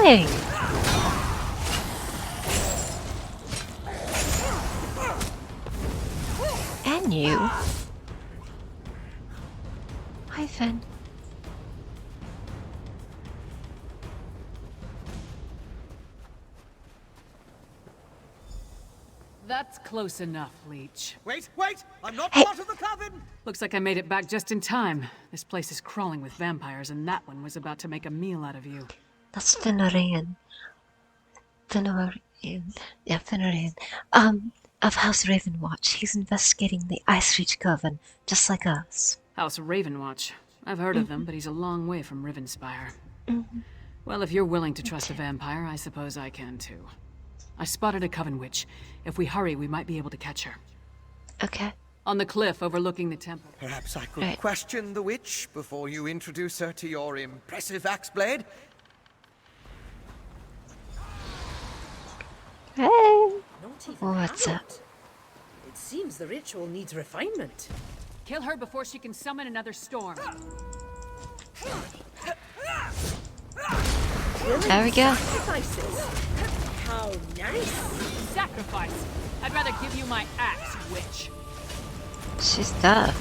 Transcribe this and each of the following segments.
doing? And you? Hi, Finn. That's close enough, Leech. Wait! I'm not Hey. part of the coven! Looks like I made it back just in time. This place is crawling with vampires, and that one was about to make a meal out of you. That's Fenorian. Yeah, Fenorian. Of House Ravenwatch. He's investigating the Ice Reach Coven, just like us. House Ravenwatch. I've heard of them, but he's a long way from Rivenspire. Well, if you're willing to trust a vampire, I suppose I can too. I spotted a coven witch. If we hurry, we might be able to catch her. Okay. On the cliff overlooking the temple. Perhaps I could Right. question the witch before you introduce her to your impressive axe blade? Hey! Not even What's out. up? It seems the ritual needs refinement. Kill her before she can summon another storm. There we go. Sacrifices. How nice. Sacrifice! I'd rather give you my axe, witch. She's tough.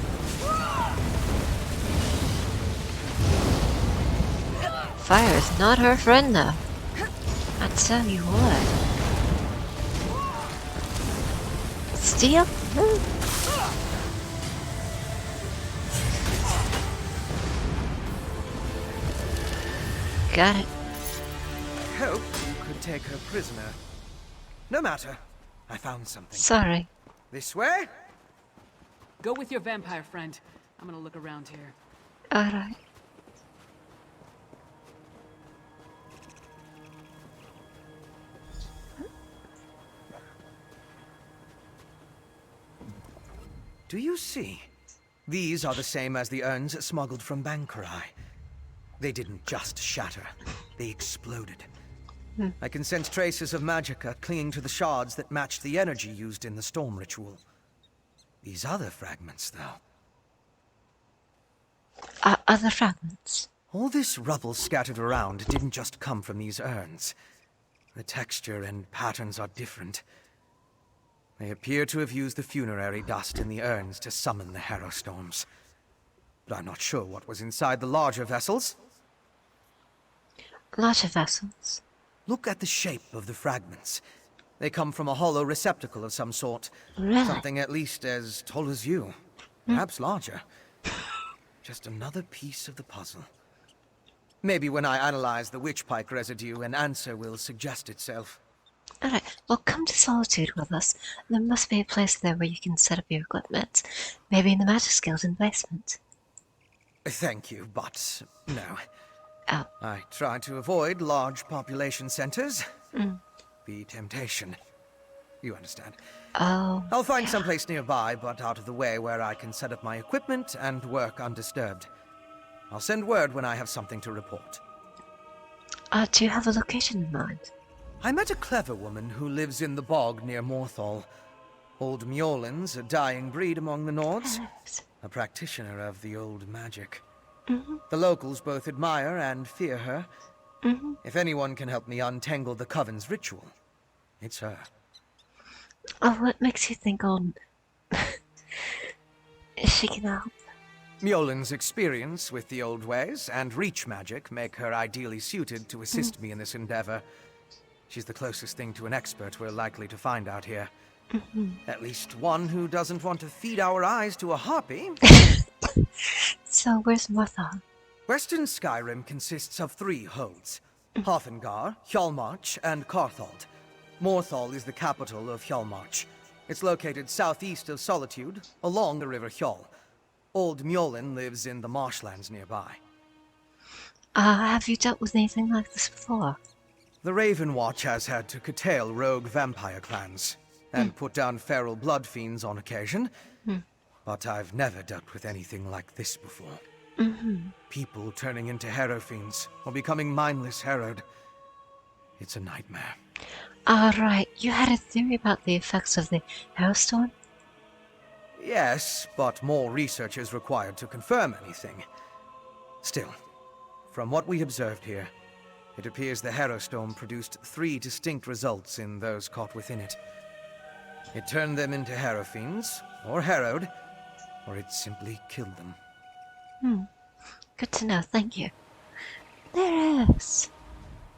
Fire is not her friend, though. I tell you what. Steel? Got it. Hoped you could take her prisoner. No matter. I found something. Sorry. This way? Go with your vampire friend. I'm gonna look around here. Alright. Do you see? These are the same as the urns smuggled from Bankarai. They didn't just shatter. They exploded. I can sense traces of magicka clinging to the shards that matched the energy used in the storm ritual. These other fragments, though. Other fragments. All this rubble scattered around didn't just come from these urns. The texture and patterns are different. They appear to have used the funerary dust in the urns to summon the Harrowstorms. But I'm not sure what was inside the larger vessels. Larger vessels. Look at the shape of the fragments. They come from a hollow receptacle of some sort. Really? Something at least as tall as you. Perhaps larger. Just another piece of the puzzle. Maybe when I analyze the witchpike residue, an answer will suggest itself. Alright, well, come to Solitude with us. There must be a place there where you can set up your equipment. Maybe in the Magic Skeleton basement. Thank you, but no. Oh. I try to avoid large population centers. The temptation. You understand. Oh. I'll find someplace nearby, but out of the way where I can set up my equipment and work undisturbed. I'll send word when I have something to report. Do you have a location in mind? I met a clever woman who lives in the bog near Morthal. Old Mjolnir's a dying breed among the Nords. A practitioner of the old magic. The locals both admire and fear her. If anyone can help me untangle the Coven's ritual, it's her. Oh, what makes you think old... she can help? Mjolnir's experience with the old ways and reach magic make her ideally suited to assist me in this endeavor. She's the closest thing to an expert we're likely to find out here. At least one who doesn't want to feed our eyes to a harpy. So, where's Morthal? Western Skyrim consists of 3 holds. Hofengar, Hjalmarch, and Carthald. Morthal is the capital of Hjalmarch. It's located southeast of Solitude, along the River Hjal. Old Mjolnir lives in the marshlands nearby. Have you dealt with anything like this before? The Ravenwatch has had to curtail rogue vampire clans, and put down feral blood fiends on occasion. But I've never dealt with anything like this before. People turning into harrow fiends, or becoming mindless harrowed. It's a nightmare. Alright, you had a theory about the effects of the Harrowstorm? Yes, but more research is required to confirm anything. Still, from what we observed here, It appears the Harrowstorm produced 3 distinct results in those caught within it. It turned them into Harrowfiends, or harrowed, or it simply killed them. Good to know, thank you. There is.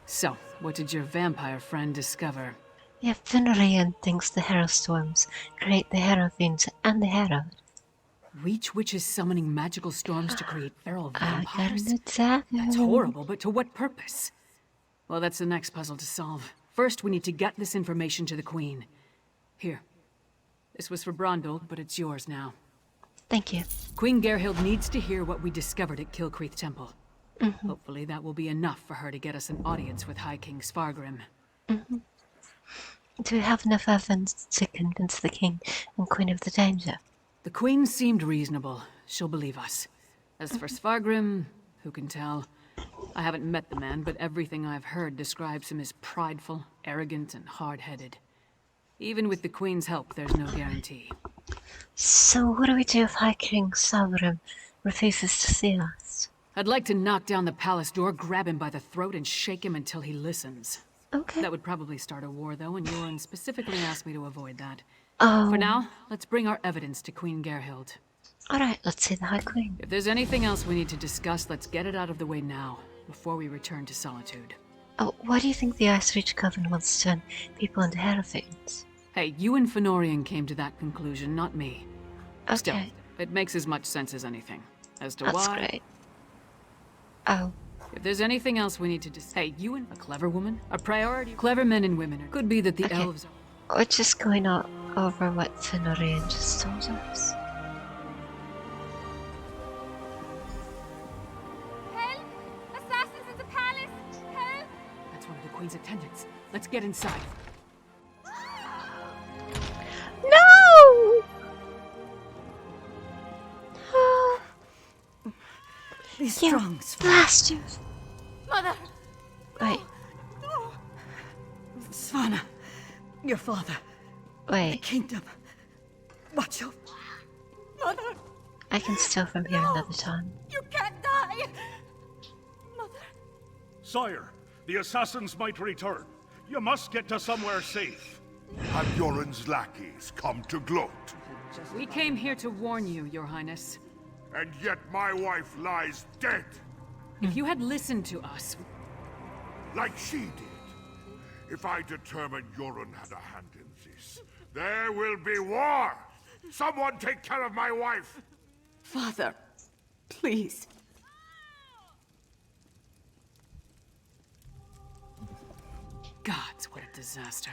So, what did your vampire friend discover? Yeah, Fenrir thinks the Harrowstorms create the Harrowfiends and the Harrowed. Reach Witch is summoning magical storms to create feral I got vampires? an attack. That's horrible, but to what purpose? Well, that's the next puzzle to solve. First, we need to get this information to the Queen. Here. This was for Brondel, but it's yours now. Thank you. Queen Gerhild needs to hear what we discovered at Kilcreath Temple. Hopefully that will be enough for her to get us an audience with High King Svargrim. Do we have enough evidence to convince the King and Queen of the danger? The Queen seemed reasonable. She'll believe us. As for Svargrim, who can tell? I haven't met the man, but everything I've heard describes him as prideful, arrogant, and hard-headed. Even with the Queen's help, there's no guarantee. So what do we do if High King Svargrim refuses to see us? I'd like to knock down the palace door, grab him by the throat, and shake him until he listens. Okay. That would probably start a war, though, and Yoren specifically asked me to avoid that. Oh. For now, let's bring our evidence to Queen Gerhild. Alright, let's see the High Queen. If there's anything else we need to discuss, let's get it out of the way now, before we return to Solitude. Oh, why do you think the Ice Reach Coven wants to turn people into Harrowfiends? Hey, you and Fenorian came to that conclusion, not me. Okay, Still, it makes as much sense as anything. As to that's why... great. Oh, If there's anything else we need to hey, you and a clever woman? A priority? Clever men and women. Could be that the Okay. elves... we're just going over what Fenorian just told us. Help! Assassins in the palace! Help! That's one of the Queen's attendants. Let's get inside. No! Be You strong, blast you! Mother! Wait, Svanna. Your father. The wait. kingdom. Watch out. Mother! I can steal from here another time. You can't die! Mother! Sire, the assassins might return. You must get to somewhere safe. Have Yoren's lackeys come to gloat? We came here to warn you, Your Highness. And yet my wife lies dead, If you had listened to us... like she did. If I determine Yoren had a hand in this, there will be war! Someone take care of my wife! Father, please. Gods, what a disaster.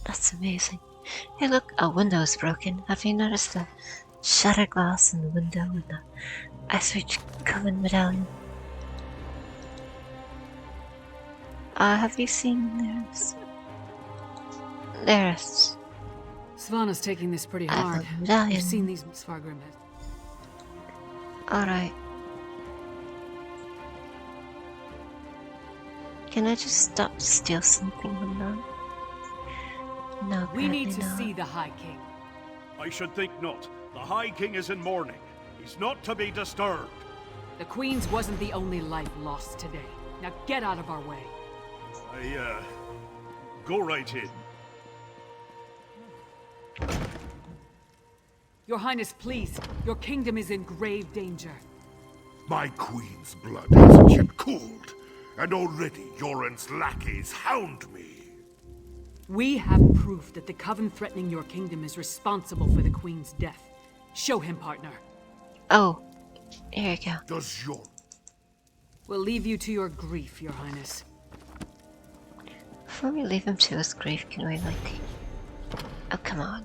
That's amazing. Hey look, a window's broken. Have you noticed the shattered glass in the window and the Ice Reach Coven medallion? Have you seen theirs? There's... Svanna's taking this pretty I have hard. a medallion. I've seen these Svargrim has. Alright. Can I just stop to steal something from them? No, We need apparently to not. see the High King. I should think not. The High King is in mourning. He's not to be disturbed. The Queen's wasn't the only life lost today. Now get out of our way. Go right in. Your Highness, please. Your kingdom is in grave danger. My queen's blood hasn't yet cooled, and already Yoren's lackeys hound me. We have proof that the Coven threatening your kingdom is responsible for the Queen's death. Show him, partner. Oh, here you go. Does Yoren... We'll leave you to your grief, Your Highness. Before we leave him to his grief, can we, like... Oh, come on.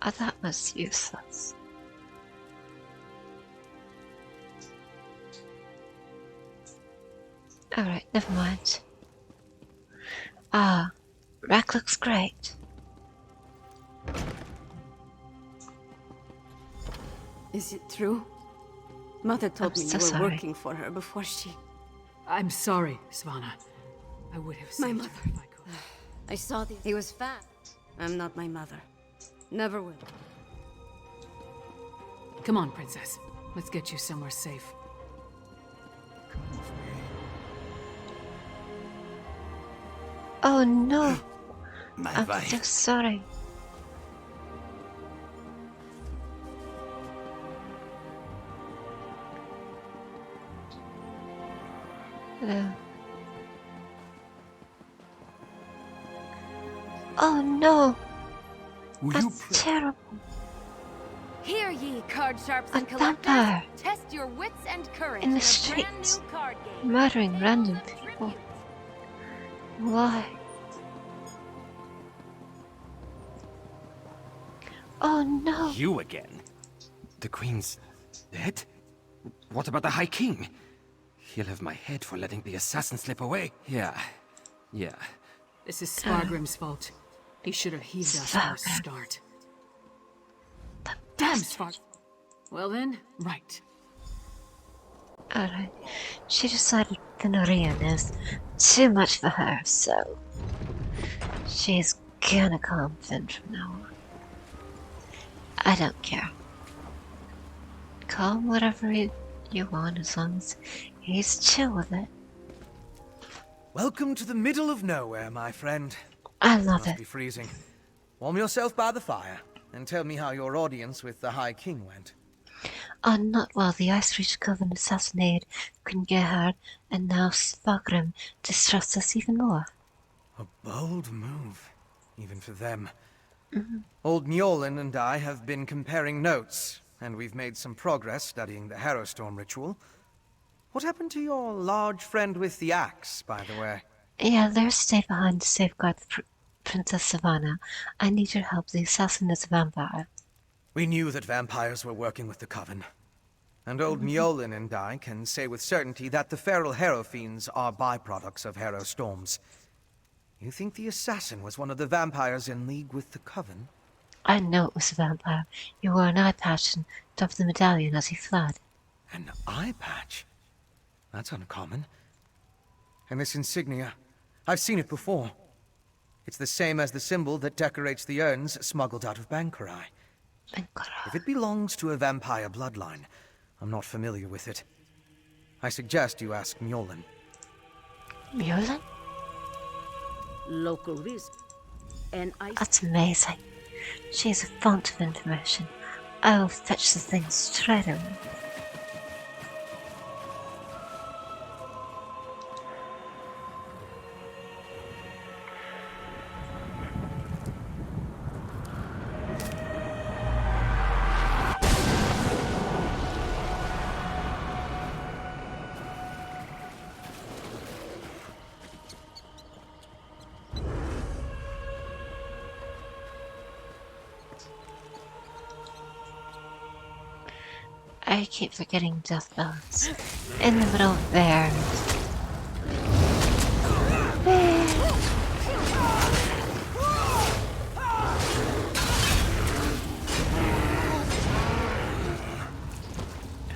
Oh, that was useless. Alright, never mind. Ah, Rack looks great. Is it true? Mother told I'm me so you were sorry. working for her before she... I'm sorry, Svanna. I would have saved mother. her if I could. I saw the... He was fat. I'm not my mother. Never will. Come on, Princess. Let's get you somewhere safe. Oh no! My I'm wife. so sorry. Oh no! That's terrible. Hear ye, card sharps A and collectors. vampire. Test your wits and courage In the a brand streets, new card game. murdering Tales random of people. Tribute. Why? Oh no! You again? The Queen's dead? What about the High King? He'll have my head for letting the assassin slip away. Yeah. This is Spargrim's fault. He should have heaved us for a start. Damn, Spar... Well then, right. Alright. She decided Venerian is too much for her, so she's gonna call him Finn from now on. I don't care. Call him whatever you want as long as he's chill with it. Welcome to the middle of nowhere, my friend. I love Must it. be freezing. Warm yourself by the fire and tell me how your audience with the High King went. Not while the Ice Reach Coven assassinated couldn't get her, and now Spargrim distrusts us even more. A bold move, even for them. Old Mjolnir and I have been comparing notes, and we've made some progress studying the Harrowstorm ritual. What happened to your large friend with the axe, by the way? Yeah, they're stayed behind to safeguard the Princess Savannah. I need your help. The assassin is a vampire. We knew that vampires were working with the Coven. And old Mjolnir and I can say with certainty that the feral Harrow fiends are byproducts of Harrowstorms. You think the assassin was one of the vampires in league with the Coven? I know it was a vampire. He wore an eye patch and dropped the medallion as he fled. An eye patch? That's uncommon. And this insignia, I've seen it before. It's the same as the symbol that decorates the urns smuggled out of Bankarai. If it belongs to a vampire bloodline, I'm not familiar with it. I suggest you ask Mjolnir. Mjolnir? Local reason. And I... That's amazing. She's a font of information. I will fetch the thing straight away. I keep forgetting death balance. In the middle of there.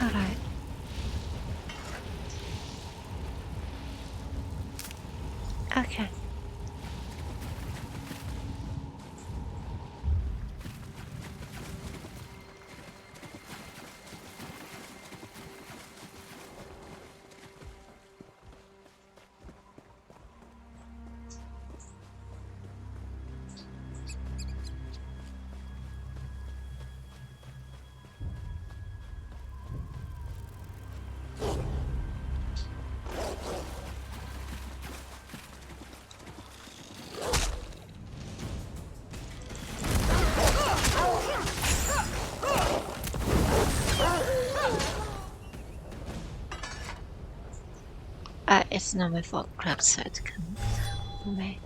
Alright. Okay. It's not my fault crab started to come for me.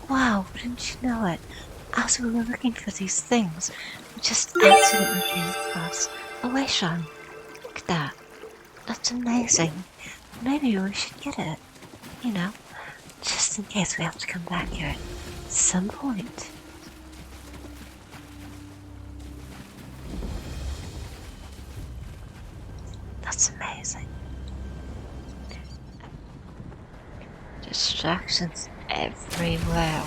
Wow, wouldn't you know it? As we were looking for these things, we just accidentally came across a way shrine. Look at that. That's amazing. Maybe we should get it. You know, just in case we have to come back here at some point. That's amazing. distractions everywhere.